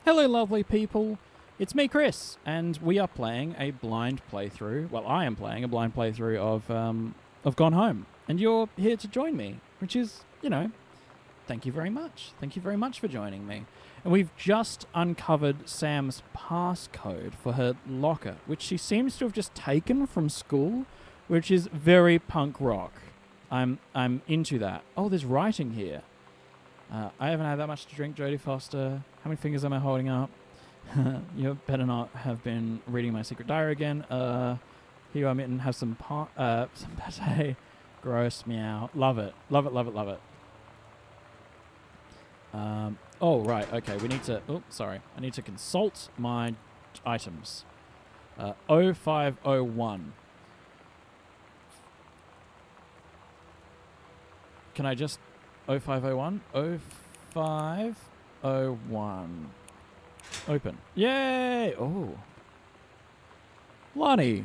Hello, lovely people. It's me, Chris, and we are playing a blind playthrough. Well, I am playing a blind playthrough of Gone Home, and you're here to join me, which is, thank you very much. Thank you very much for joining me. And we've just uncovered Sam's passcode for her locker, which she seems to have just taken from school, which is very punk rock. I'm into that. Oh, there's writing here. I haven't had that much to drink, Jodie Foster. How many fingers am I holding up? You better not have been reading my secret diary again. Here you are, Mitten. Have some pate. Gross, meow. Love it. Love it, love it, love it. Oh, right. Okay, we need to... Oh, sorry. I need to consult my items. 0501. Can I just... 0501? 0501. Open. Yay! Oh. Lonnie.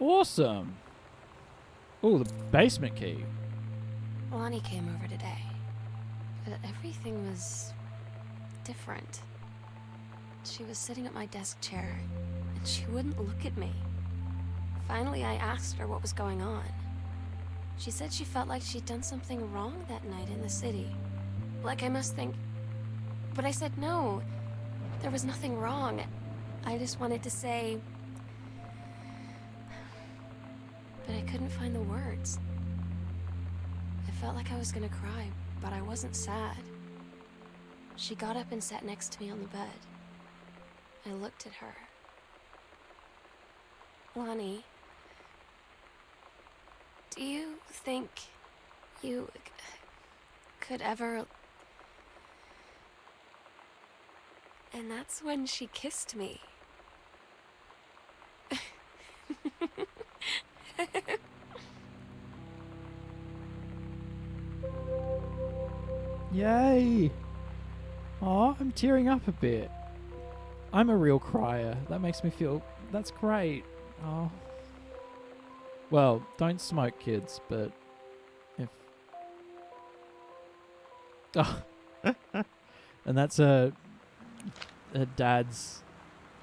Awesome. Oh, the basement key. Lonnie came over today, but everything was different. She was sitting at my desk chair, and she wouldn't look at me. Finally, I asked her what was going on. She said she felt like she'd done something wrong that night in the city. Like I must think... But I said no. There was nothing wrong. I just wanted to say... But I couldn't find the words. I felt like I was gonna cry, but I wasn't sad. She got up and sat next to me on the bed. I looked at her. Lonnie, do you think you could ever... And that's when she kissed me. Yay! Oh, I'm tearing up a bit. I'm a real crier. That makes me feel... That's great. Oh. Well, don't smoke, kids, but if... Oh. And that's her dad's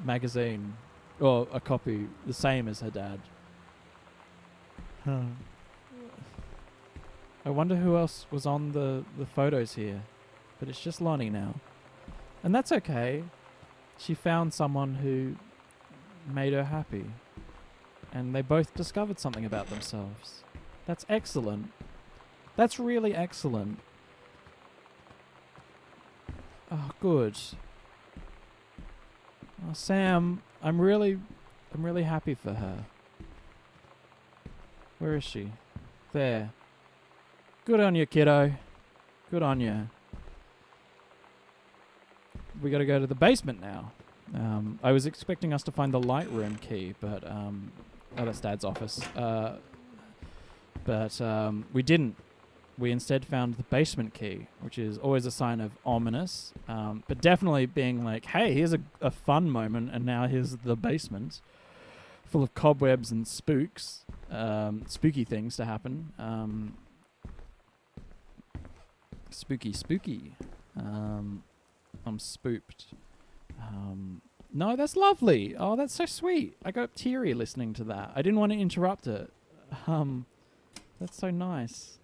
magazine. Or a copy, the same as her dad. Huh. I wonder who else was on the photos here. But it's just Lonnie now. And that's okay. She found someone who made her happy. And they both discovered something about themselves. That's excellent. That's really excellent. Oh, good. Oh, Sam, I'm really happy for her. Where is she? There. Good on you, kiddo. Good on you. We gotta go to the basement now. I was expecting us to find the Lightroom key, but oh, that's Dad's office. But we didn't. We instead found the basement key, which is always a sign of ominous, but definitely being like, hey, here's a fun moment, and now here's the basement, full of cobwebs and spooks, spooky things to happen. Spooky. I'm spooked. No, that's lovely. Oh, that's so sweet. I got teary listening to that. I didn't want to interrupt it. That's so nice.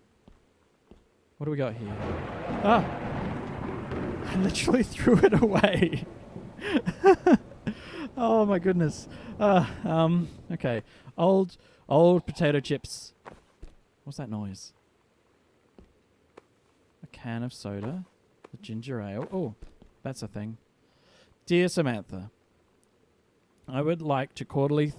What do we got here? Ah! I literally threw it away. Oh my goodness. Okay. Old potato chips. What's that noise? A can of soda. The ginger ale. Oh, that's a thing. Dear Samantha, I would like to cordially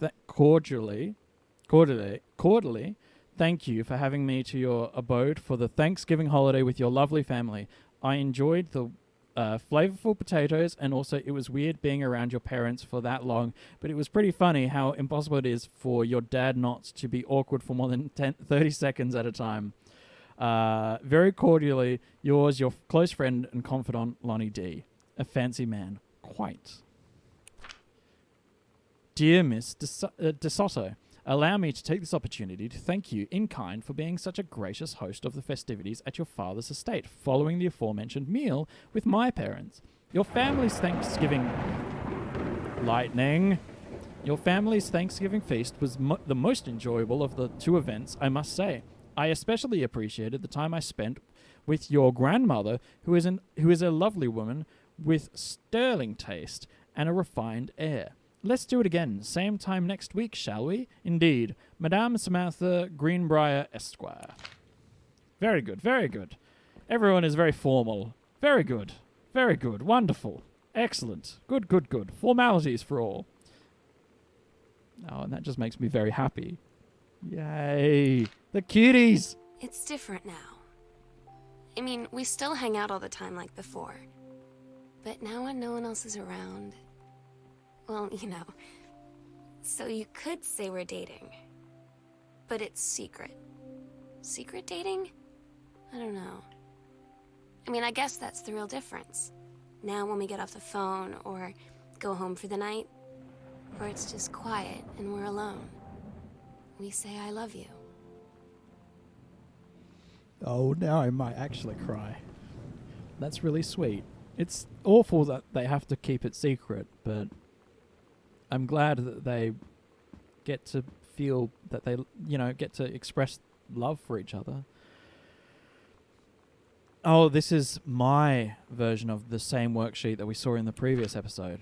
thank you for having me to your abode for the Thanksgiving holiday with your lovely family. I enjoyed the flavorful potatoes, and also it was weird being around your parents for that long, but it was pretty funny how impossible it is for your dad not to be awkward for more than 30 seconds at a time. Very cordially, yours, your close friend and confidant, Lonnie D. A fancy man. Quite. Dear Miss DeSoto, allow me to take this opportunity to thank you in kind for being such a gracious host of the festivities at your father's estate following the aforementioned meal with my parents. Your family's Thanksgiving lightning. Your family's Thanksgiving feast was the most enjoyable of the two events, I must say. I especially appreciated the time I spent with your grandmother, who is a lovely woman with sterling taste and a refined air. Let's do it again, same time next week, shall we? Indeed. Madame Samantha Greenbrier Esquire. Very good, very good. Everyone is very formal. Very good, very good, wonderful, excellent, good, good, good. Formalities for all. Oh, and that just makes me very happy. Yay! The cuties! It's different now. I mean, we still hang out all the time like before. But now when no one else is around... Well, you know. So you could say we're dating. But it's secret. Secret dating? I don't know. I mean, I guess that's the real difference. Now when we get off the phone or go home for the night, or it's just quiet and we're alone, we say I love you. Oh, now I might actually cry. That's really sweet. It's awful that they have to keep it secret, but I'm glad that they get to feel that they, get to express love for each other. Oh, this is my version of the same worksheet that we saw in the previous episode.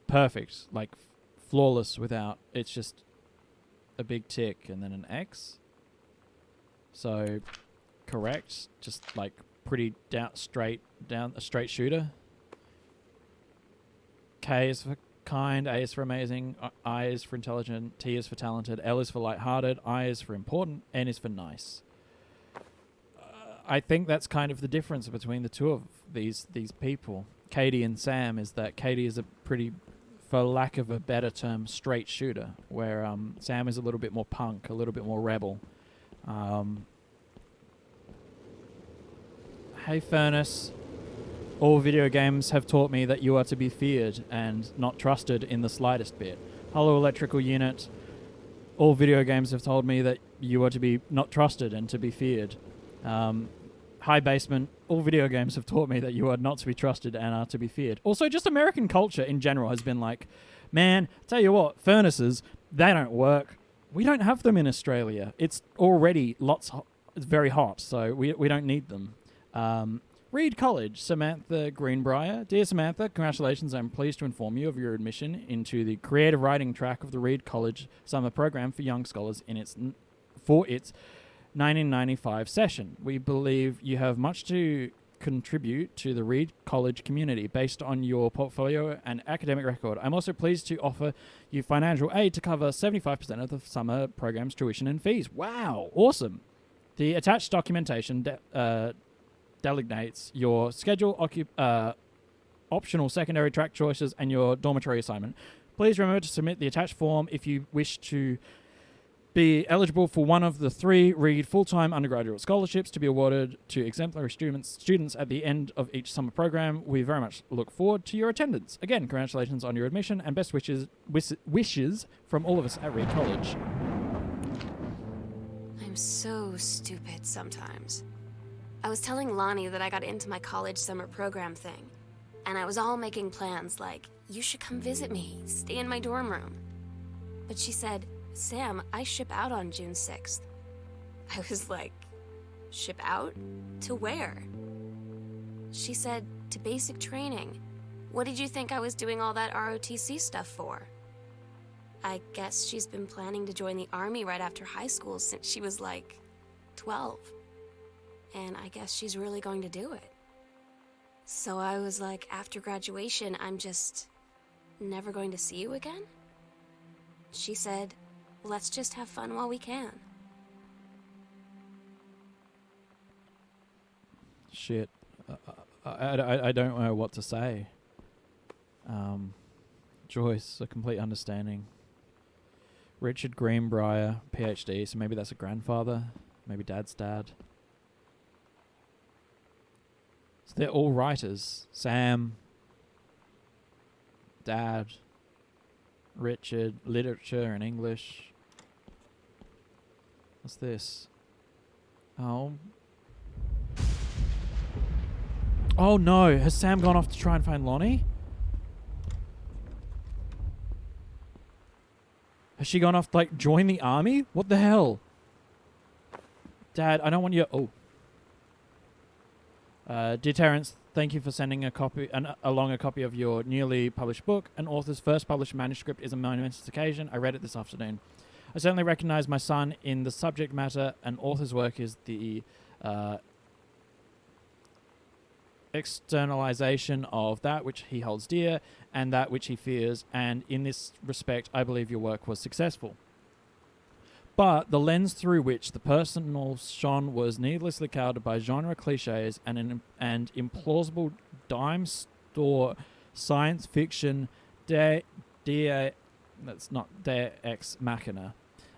Perfect. Like, flawless without... It's just a big tick and then an X. So, correct. Just, like, pretty a straight shooter. K is for kind, A is for amazing, I is for intelligent, T is for talented, L is for lighthearted, I is for important, N is for nice. I think that's kind of the difference between the two of these people. Katie and Sam is that Katie is a pretty, for lack of a better term, straight shooter, where Sam is a little bit more punk, a little bit more rebel. Hey, Furnace. All video games have taught me that you are to be feared and not trusted in the slightest bit. Hello, electrical unit. All video games have told me that you are to be not trusted and to be feared. High basement. All video games have taught me that you are not to be trusted and are to be feared. Also, just American culture in general has been like, man, tell you what, furnaces, they don't work. We don't have them in Australia. It's already it's very hot, so we don't need them. Reed College, Samantha Greenbrier. Dear Samantha, congratulations. I'm pleased to inform you of your admission into the creative writing track of the Reed College Summer Program for Young Scholars for its 1995 session. We believe you have much to contribute to the Reed College community based on your portfolio and academic record. I'm also pleased to offer you financial aid to cover 75% of the summer program's tuition and fees. Wow, awesome. The attached documentation designates your schedule, optional secondary track choices, and your dormitory assignment. Please remember to submit the attached form if you wish to be eligible for one of the 3 Reed full-time undergraduate scholarships to be awarded to exemplary students at the end of each summer program. We very much look forward to your attendance. Again, congratulations on your admission and best wishes from all of us at Reed College. I'm so stupid sometimes. I was telling Lonnie that I got into my college summer program thing, and I was all making plans like, you should come visit me, stay in my dorm room. But she said, Sam, I ship out on June 6th. I was like, ship out? To where? She said, to basic training. What did you think I was doing all that ROTC stuff for? I guess she's been planning to join the army right after high school since she was like 12. And I guess she's really going to do it. So I was like, after graduation, I'm just never going to see you again? She said, let's just have fun while we can. Shit. I don't know what to say. Joyce, a complete understanding. Richard Greenbrier, PhD, so maybe that's a grandfather, maybe dad's dad. So they're all writers. Sam, Dad, Richard, literature and English. What's this? Oh. Oh no, has Sam gone off to try and find Lonnie? Has she gone off to, like, join the army? What the hell? Dad, I don't want you... Oh. Dear Terrence, thank you for sending along a copy of your newly published book. An author's first published manuscript is a momentous occasion. I read it this afternoon. I certainly recognize my son in the subject matter. An author's work is the externalization of that which he holds dear and that which he fears, and in this respect, I believe your work was successful. But the lens through which the personal shone was needlessly clouded by genre cliches and implausible dime store science fiction that's not Deus Ex Machina.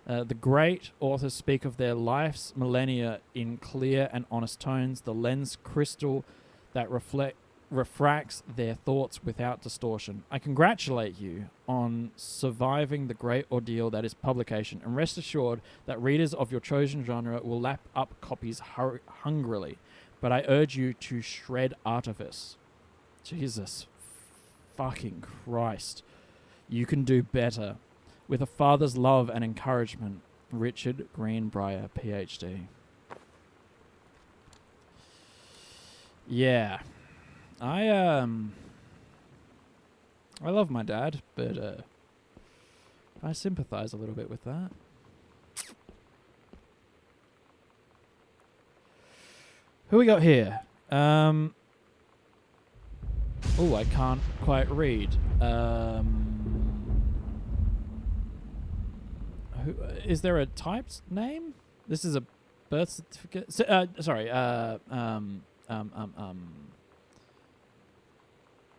The great authors speak of their life's millennia in clear and honest tones, the lens crystal that refracts their thoughts without distortion. I congratulate you on surviving the great ordeal that is publication, and rest assured that readers of your chosen genre will lap up copies hungrily. But I urge you to shred artifice. Jesus fucking Christ. You can do better. With a father's love and encouragement, Richard Greenbrier, PhD. Yeah. I love my dad, but I sympathize a little bit with that. Who we got here? Oh, I can't quite read. Who is there a typed name? This is a birth certificate. Sorry.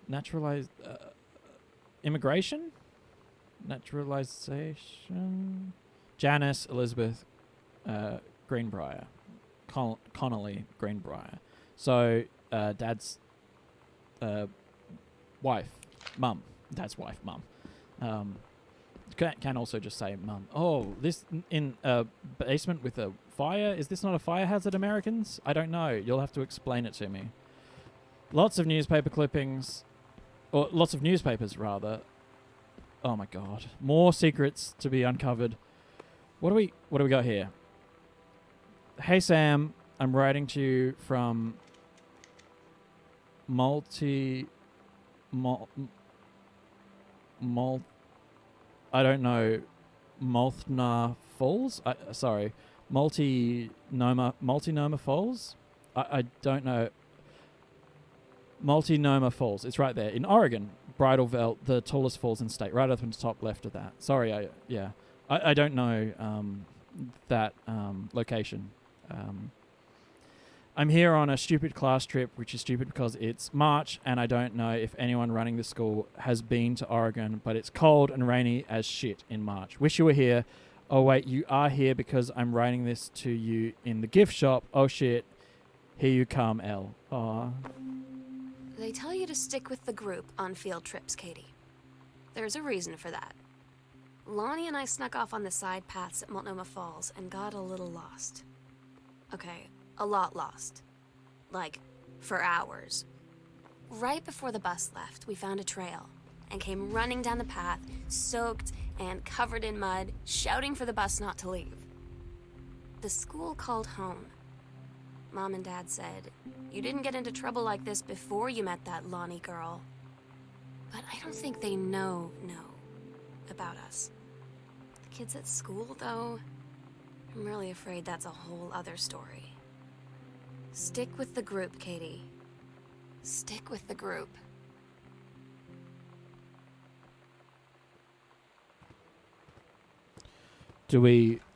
Naturalized immigration, naturalization. Janice Elizabeth Greenbrier, Connolly Greenbrier. So dad's wife, mum. Dad's wife, mum. Can also just say mum. Oh, this in a basement with a fire. Is this not a fire hazard, Americans? I don't know. You'll have to explain it to me. Lots of newspaper clippings. Or lots of newspapers, rather. Oh my god. More secrets to be uncovered. What do we got here? Hey Sam, I'm writing to you from I don't know, Multnomah Falls? Multnomah Falls? I don't know. Multnomah Falls. It's right there in Oregon. Bridal Veil, the tallest falls in state, right up in the top left of that. Sorry, I don't know that location. I'm here on a stupid class trip, which is stupid because it's March, and I don't know if anyone running the school has been to Oregon, but it's cold and rainy as shit in March. Wish you were here. Oh wait, you are here because I'm writing this to you in the gift shop. Oh shit. Here you come, Elle. Aww. They tell you to stick with the group on field trips, Katie. There's a reason for that. Lonnie and I snuck off on the side paths at Multnomah Falls and got a little lost. Okay, a lot lost. Like, for hours. Right before the bus left, we found a trail and came running down the path, soaked and covered in mud, shouting for the bus not to leave. The school called home. Mom and Dad said, "You didn't get into trouble like this before you met that Lonnie girl." But I don't think they know about us. The kids at school, though, I'm really afraid that's a whole other story. Stick with the group, Katie. Stick with the group.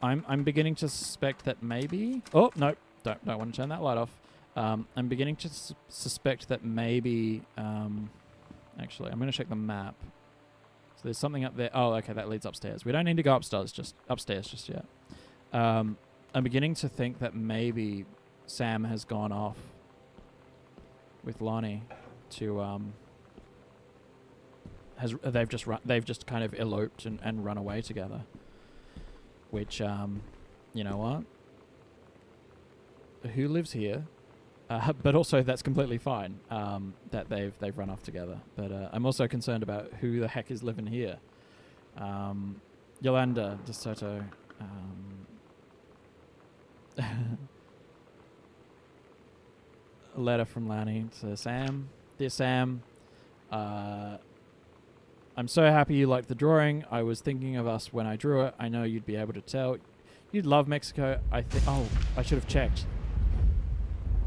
I'm beginning to suspect that maybe... Oh, no. Don't want to turn that light off. I'm beginning to suspect that maybe... actually, I'm going to check the map. So there's something up there. Oh, okay, that leads upstairs. We don't need to go upstairs just yet. I'm beginning to think that maybe Sam has gone off with Lonnie to... They've just kind of eloped and run away together. Which, you know what? Who lives here? But also that's completely fine that they've run off together. But I'm also concerned about who the heck is living here. Yolanda De Soto. A letter from Lanny to Sam. Dear Sam, I'm so happy you liked the drawing. I was thinking of us when I drew it. I know you'd be able to tell. You'd love Mexico. I think. Oh, I should have checked.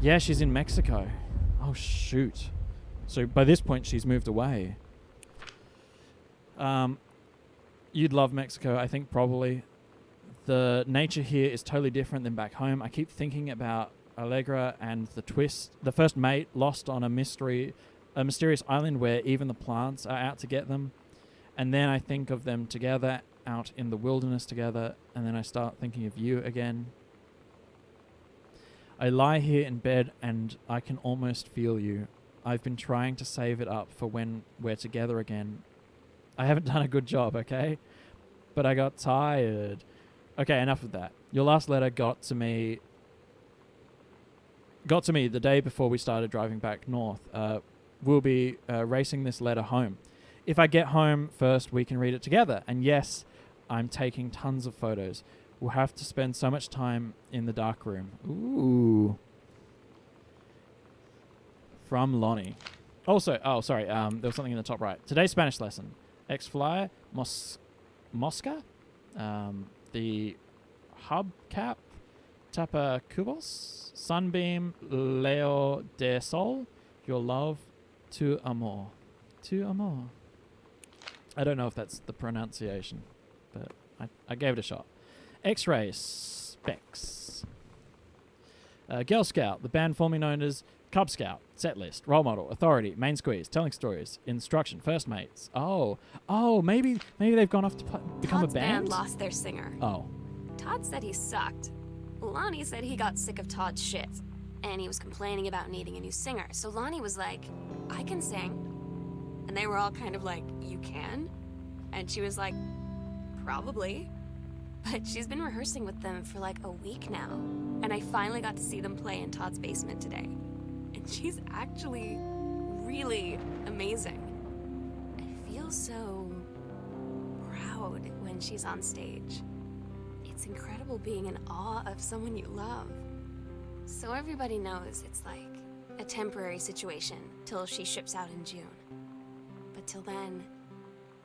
Yeah, she's in Mexico. Oh, shoot. So by this point, she's moved away. You'd love Mexico, I think, probably. The nature here is totally different than back home. I keep thinking about Allegra and the twist. The first mate lost on a mysterious island where even the plants are out to get them. And then I think of them together, out in the wilderness together, and then I start thinking of you again. I lie here in bed and I can almost feel you. I've been trying to save it up for when we're together again. I haven't done a good job, okay? But I got tired. Okay, enough of that. Your last letter got to me the day before we started driving back north. We'll be racing this letter home. If I get home first, we can read it together. And yes, I'm taking tons of photos. We'll have to spend so much time in the dark room. Ooh. From Lonnie. Also, sorry, there was something in the top right. Today's Spanish lesson. X-Fly, Mosca, the hubcap, Tapacubos, Sunbeam, Leo de Sol, your love, tu amor. Tu amor. I don't know if that's the pronunciation, but I gave it a shot. X-Ray Specs. Girl Scout, the band formerly known as Cub Scout, Set List, Role Model, Authority, Main Squeeze, Telling Stories, Instruction, First Mates. Oh, maybe they've gone off to become Todd's a band? lost their singer. Oh. Todd said he sucked. Lonnie said he got sick of Todd's shit, and he was complaining about needing a new singer. So Lonnie was like, I can sing. And they were all kind of like, you can? And she was like, probably. But she's been rehearsing with them for like a week now. And I finally got to see them play in Todd's basement today. And she's actually really amazing. I feel so proud when she's on stage. It's incredible being in awe of someone you love. So everybody knows it's like a temporary situation till she ships out in June. But till then,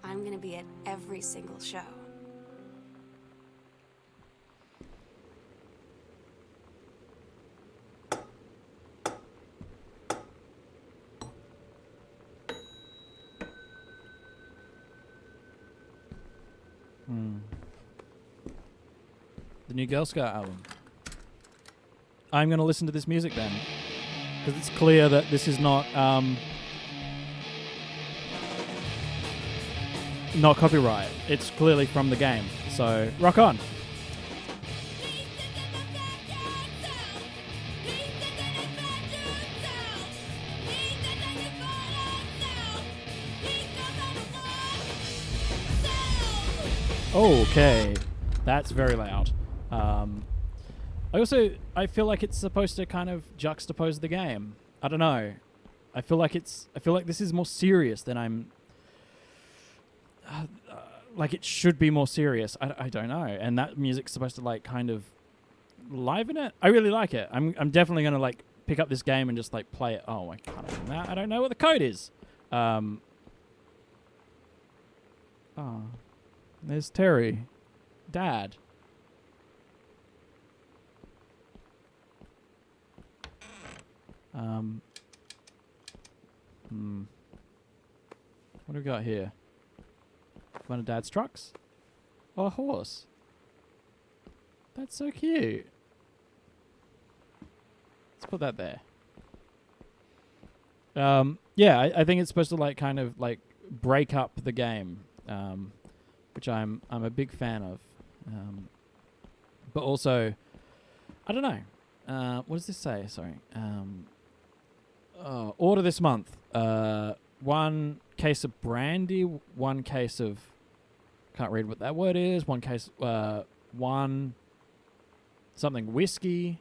I'm gonna be at every single show. The new Girl Scout album. I'm going to listen to this music then, because it's clear that this is not copyright. It's clearly from the game. So rock on. Okay, that's very loud. I feel like it's supposed to kind of juxtapose the game. I don't know. I feel like this is more serious than I'm. Like it should be more serious. I don't know. And that music's supposed to like kind of liven it. I really like it. I'm definitely gonna like pick up this game and just like play it. Oh, I can't open that. I don't know what the code is. There's Terry, Dad. What do we got here? One of Dad's trucks? Oh, a horse. That's so cute. Let's put that there. Yeah, I think it's supposed to like kind of like break up the game, which I'm a big fan of. But also, I don't know. What does this say? Sorry. Order this month. 1 case of brandy, 1 case of, can't read what that word is, 1 case, 1 something whiskey,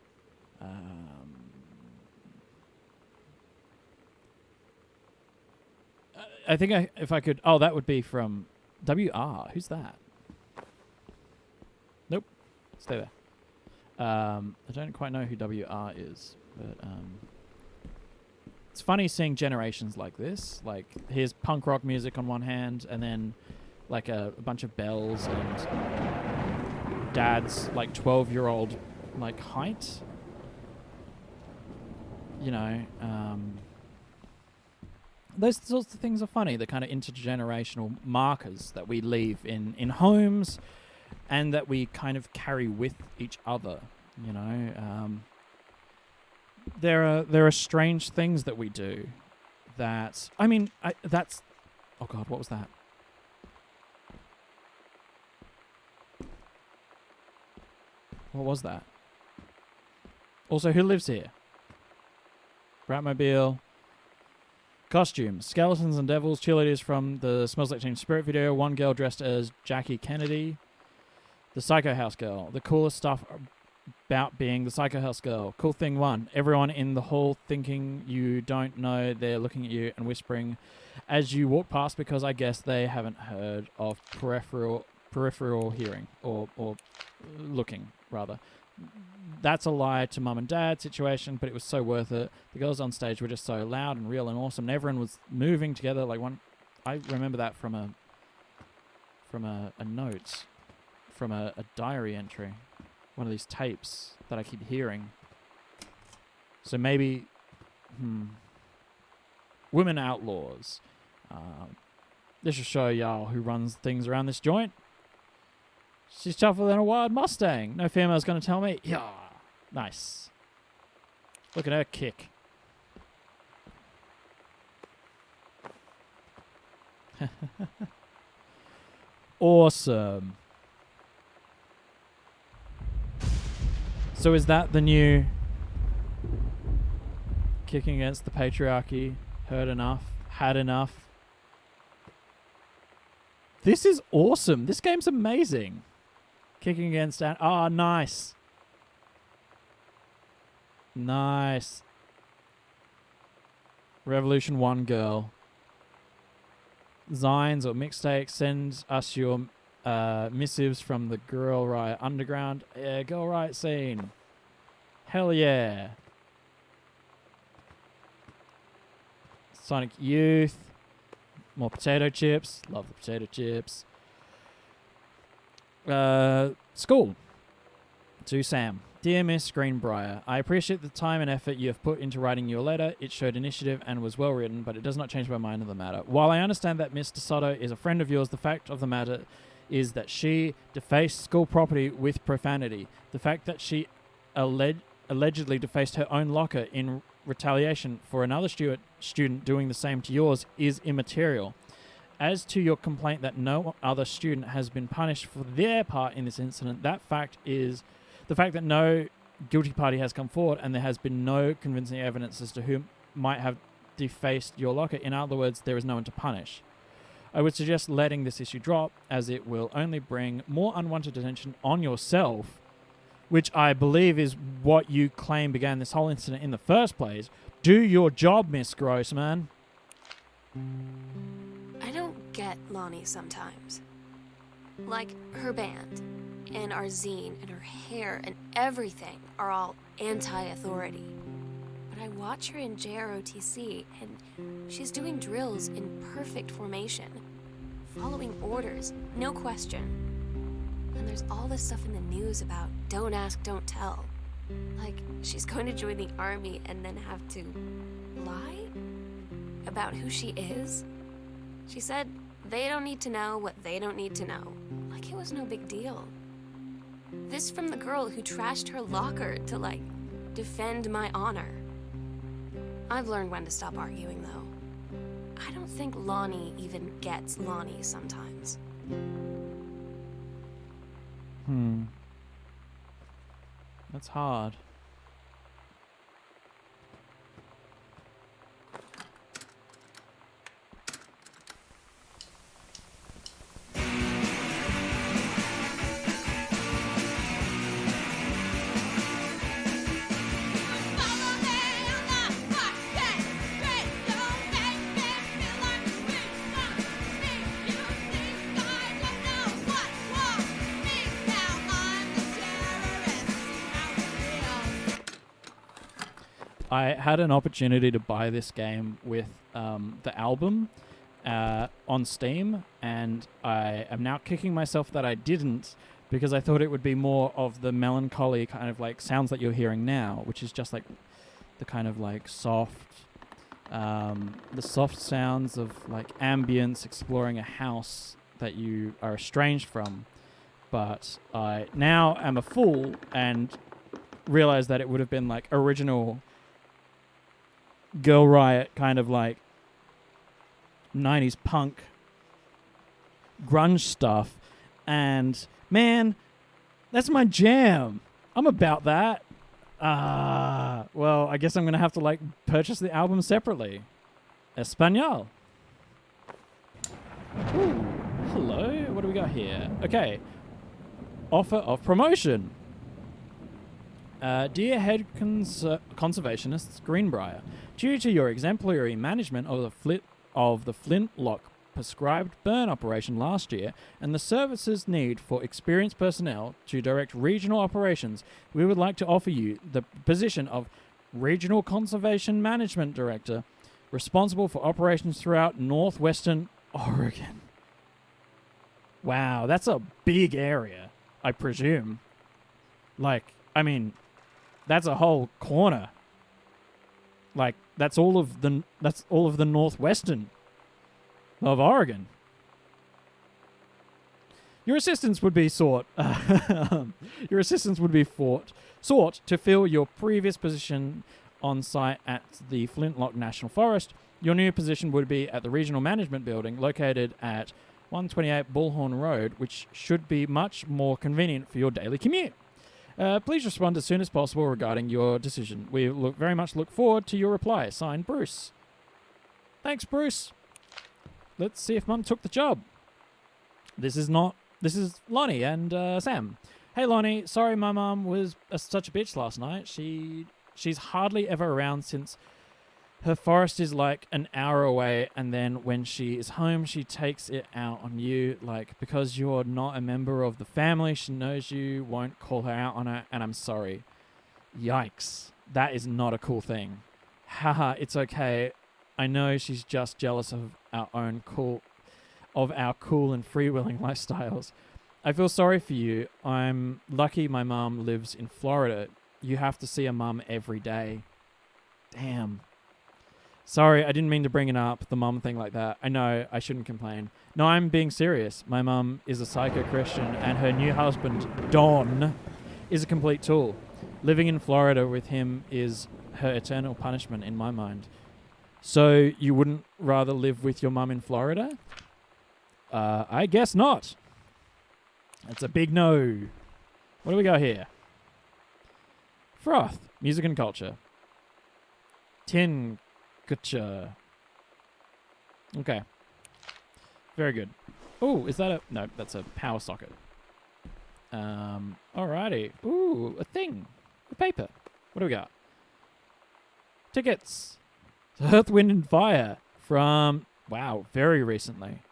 I think if I could... Oh, that would be from WR. Who's that? Nope. Stay there. I don't quite know who WR is, but it's funny seeing generations like this. Like, here's punk rock music on one hand, and then like a bunch of bells and dad's like 12-year-old like height. You know, those sorts of things are funny. The kind of intergenerational markers that we leave in homes, and that we kind of carry with each other. You know, there are strange things that we do. That that's. Oh God, what was that? What was that? Also, who lives here? Bratmobile. Costumes. Skeletons and devils. Cheerleaders from the Smells Like Teen Spirit video. One girl dressed as Jackie Kennedy. The Psycho House girl. The coolest stuff about being the Psycho House girl. Cool thing one. Everyone in the hall thinking you don't know they're looking at you and whispering as you walk past, because I guess they haven't heard of peripheral hearing or looking rather. That's a lie to mum and dad situation, but it was so worth it. The girls on stage were just so loud and real and awesome, and everyone was moving together like one. I remember that from a note, from a diary entry, one of these tapes that I keep hearing. So maybe, women outlaws. This should show y'all who runs things around this joint. She's tougher than a wild Mustang. No female's going to tell me. Yeah, nice. Look at her kick. Awesome. So is that the new kicking against the patriarchy? Heard enough? Had enough? This is awesome. This game's amazing. Kicking against... nice. Nice. Revolution 1 girl. Zines or mixtapes, send us your missives from the Girl Riot Underground. Yeah, Girl Riot scene. Hell yeah. Sonic Youth. More potato chips. Love the potato chips. School. To Sam. Dear Miss Greenbrier, I appreciate the time and effort you have put into writing your letter. It showed initiative and was well written, but it does not change my mind on the matter. While I understand that Miss DeSoto is a friend of yours, the fact of the matter is that she defaced school property with profanity. The fact that she allegedly defaced her own locker in retaliation for another student doing the same to yours is immaterial. As to your complaint that no other student has been punished for their part in this incident, the fact that no guilty party has come forward and there has been no convincing evidence as to who might have defaced your locker. In other words, there is no one to punish. I would suggest letting this issue drop, as it will only bring more unwanted attention on yourself, which I believe is what you claim began this whole incident in the first place. Do your job, Miss Grossman. I don't get Lonnie sometimes. Like, her band, and our zine, and her hair, and everything are all anti-authority. But I watch her in JROTC, and she's doing drills in perfect formation, following orders, no question. And there's all this stuff in the news about don't ask, don't tell. Like, she's going to join the army and then have to lie about who she is. She said they don't need to know what they don't need to know. Like it was no big deal. This from the girl who trashed her locker to, like, defend my honor. I've learned when to stop arguing, though. I don't think Lonnie even gets Lonnie sometimes. That's hard. I had an opportunity to buy this game with the album on Steam, and I am now kicking myself that I didn't, because I thought it would be more of the melancholy kind of like sounds that you're hearing now, which is just like the kind of like soft, the soft sounds of like ambience exploring a house that you are estranged from. But I now am a fool and realize that it would have been like original Girl Riot kind of like 90s punk grunge stuff, and man, that's my jam. I'm about that. Well, I guess I'm gonna have to like purchase the album separately. Espanol. Ooh, hello. What do we got here? Okay. Offer of promotion. Dear head conservationists, Greenbrier, due to your exemplary management of the Flintlock prescribed burn operation last year and the service's need for experienced personnel to direct regional operations, we would like to offer you the position of Regional Conservation Management Director, responsible for operations throughout northwestern Oregon. Wow, that's a big area, I presume. Like, I mean, that's a whole corner. Like, that's all of the northwestern of Oregon. Your assistance would be sought. Your assistance would be sought to fill your previous position on site at the Flintlock National Forest. Your new position would be at the Regional Management Building, located at 128 Bullhorn Road, which should be much more convenient for your daily commute. Please respond as soon as possible regarding your decision. We very much look forward to your reply. Signed, Bruce. Thanks, Bruce. Let's see if Mum took the job. This is Lonnie and Sam. Hey, Lonnie. Sorry my mum was such a bitch last night. She's hardly ever around since her forest is like an hour away, and then when she is home, she takes it out on you, like, because you're not a member of the family, she knows you won't call her out on it, and I'm sorry. Yikes. That is not a cool thing. Haha, it's okay. I know she's just jealous of our cool and freewheeling lifestyles. I feel sorry for you. I'm lucky my mum lives in Florida. You have to see a mum every day. Damn. Sorry, I didn't mean to bring it up, the mum thing like that. I know, I shouldn't complain. No, I'm being serious. My mum is a psycho-Christian, and her new husband, Don, is a complete tool. Living in Florida with him is her eternal punishment in my mind. So, you wouldn't rather live with your mum in Florida? I guess not. That's a big no. What do we got here? Froth, music and culture. Tin Gotcha. Okay. Very good. Oh, is that a... No, that's a power socket. Alrighty. Ooh, a thing. A paper. What do we got? Tickets. Earth, Wind and Fire from... Wow, very recently.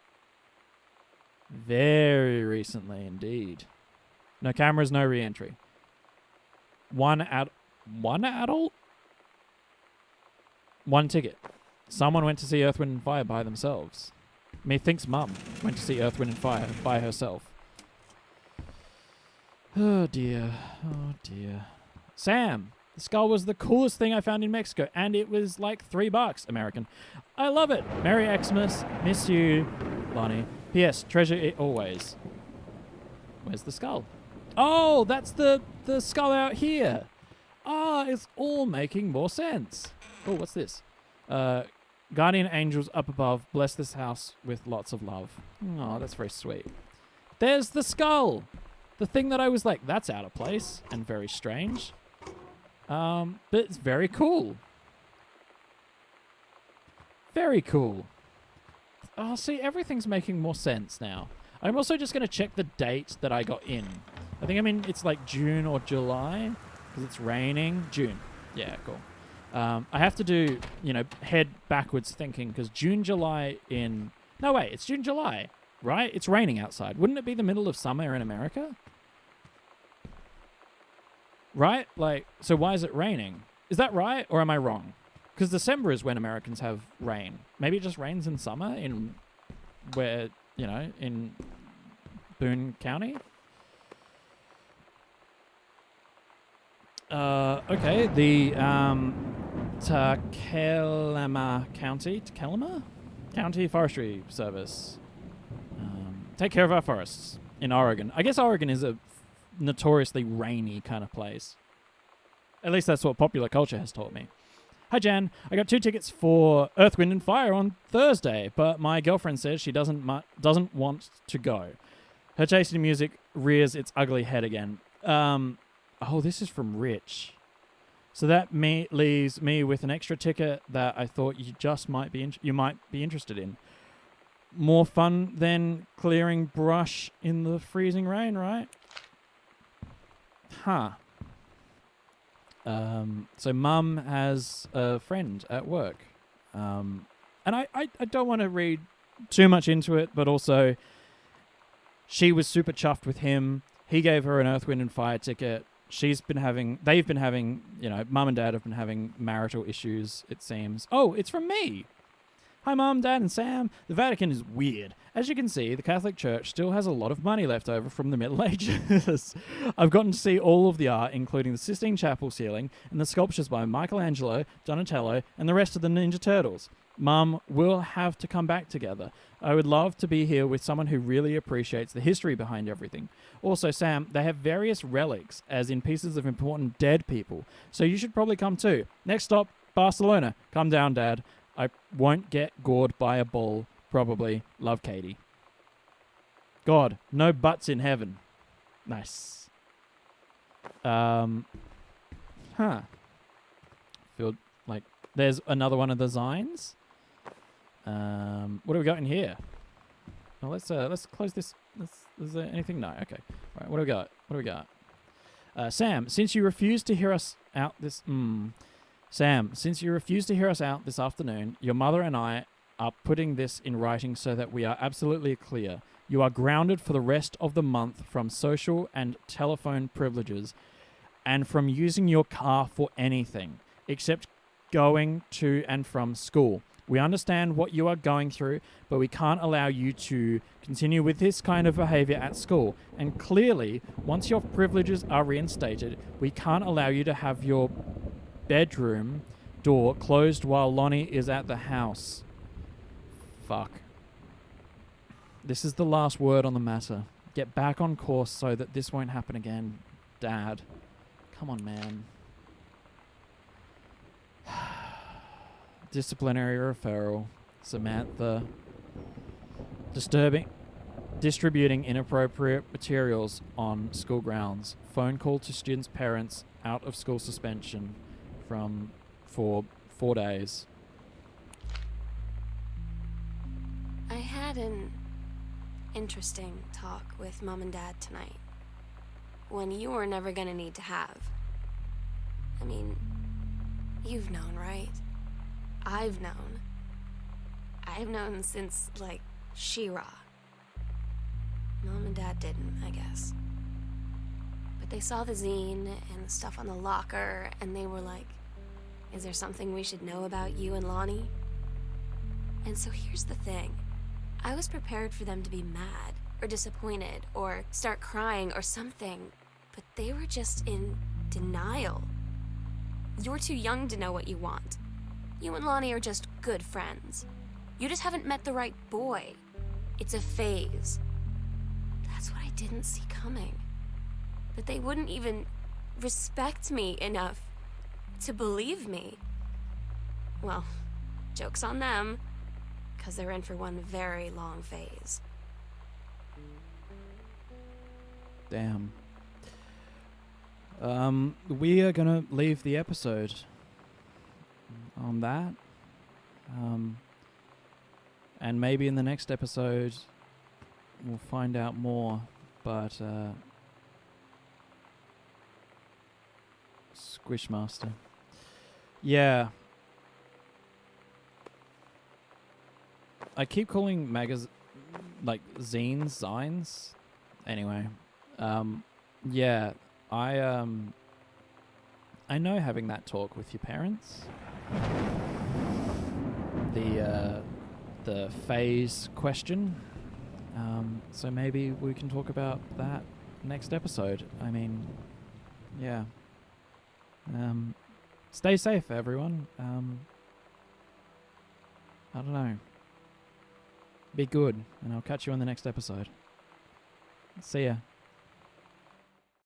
Very recently indeed. No cameras, no re-entry. One adult? One ticket. Someone went to see Earth, Wind and Fire by themselves. Methinks Mum went to see Earth, Wind and Fire by herself. Oh dear. Oh dear. Sam, the skull was the coolest thing I found in Mexico, and it was like $3 American. I love it. Merry Xmas. Miss you, Lonnie. P.S. Treasure it always. Where's the skull? Oh, that's the skull out here. Ah, it's all making more sense. Oh, what's this? Guardian angels up above, bless this house with lots of love. Oh, that's very sweet. There's the skull. The thing that I was like, that's out of place and very strange. But it's very cool. Very cool. Oh, see, everything's making more sense now. I'm also just going to check the date that I got in. I think, it's like June or July, because it's raining. June. Yeah, cool. I have to do, head backwards thinking, because June, July in... No, wait, it's June, July, right? It's raining outside. Wouldn't it be the middle of summer in America? Right? Like, so why is it raining? Is that right, or am I wrong? Because December is when Americans have rain. Maybe it just rains in summer in where, in Boone County? Okay, the Tuckalama County Forestry Service. Take care of our forests in Oregon. I guess Oregon is a notoriously rainy kind of place. At least that's what popular culture has taught me. Hi, Jan. I got 2 tickets for Earth, Wind, and Fire on Thursday, but my girlfriend says she doesn't want to go. Her taste in music rears its ugly head again. Oh, this is from Rich. So that leaves me with an extra ticket that I thought you might be interested in. More fun than clearing brush in the freezing rain, right? Huh. So Mum has a friend at work. And I don't want to read too much into it, but also she was super chuffed with him. He gave her an Earth, Wind, and Fire ticket. They've been having, Mum and Dad have been having marital issues, it seems. Oh, it's from me. Hi, Mum, Dad, and Sam. The Vatican is weird. As you can see, the Catholic Church still has a lot of money left over from the Middle Ages. I've gotten to see all of the art, including the Sistine Chapel ceiling and the sculptures by Michelangelo, Donatello, and the rest of the Ninja Turtles. Mum, we'll have to come back together. I would love to be here with someone who really appreciates the history behind everything. Also, Sam, they have various relics, as in pieces of important dead people, so you should probably come too. Next stop, Barcelona. Come down, Dad. I won't get gored by a bull, probably. Love, Katie. God, no butts in heaven. Nice. Feel like there's another one of the Zines. What do we got in here? Well, let's close this. Is there anything? No. Okay. All right. What do we got? Sam, since you refuse to hear us out this afternoon, your mother and I are putting this in writing so that we are absolutely clear. You are grounded for the rest of the month from social and telephone privileges and from using your car for anything except going to and from school. We understand what you are going through, but we can't allow you to continue with this kind of behavior at school. And clearly, once your privileges are reinstated, we can't allow you to have your bedroom door closed while Lonnie is at the house. Fuck. This is the last word on the matter. Get back on course so that this won't happen again, Dad. Come on, man. Disciplinary referral. Samantha. Distributing inappropriate materials on school grounds. Phone call to students' parents. Out of school suspension for 4 days. I had an interesting talk with Mom and Dad tonight. One you were never gonna need to have. I mean, you've known, right? I've known. I've known since, She-Ra. Mom and Dad didn't, I guess. But they saw the zine and the stuff on the locker, and they were like, is there something we should know about you and Lonnie? And so here's the thing. I was prepared for them to be mad, or disappointed, or start crying, or something. But they were just in denial. You're too young to know what you want. You and Lonnie are just good friends. You just haven't met the right boy. It's a phase. That's what I didn't see coming. That they wouldn't even respect me enough to believe me. Well, joke's on them, because they're in for one very long phase. Damn. We are gonna leave the episode on that. And maybe in the next episode we'll find out more, but Squishmaster. Yeah. I keep calling zines. Anyway. Yeah. I know having that talk with your parents, the phase question. So maybe we can talk about that next episode. I mean, yeah. Stay safe, everyone. I don't know. Be good, and I'll catch you on the next episode. See ya.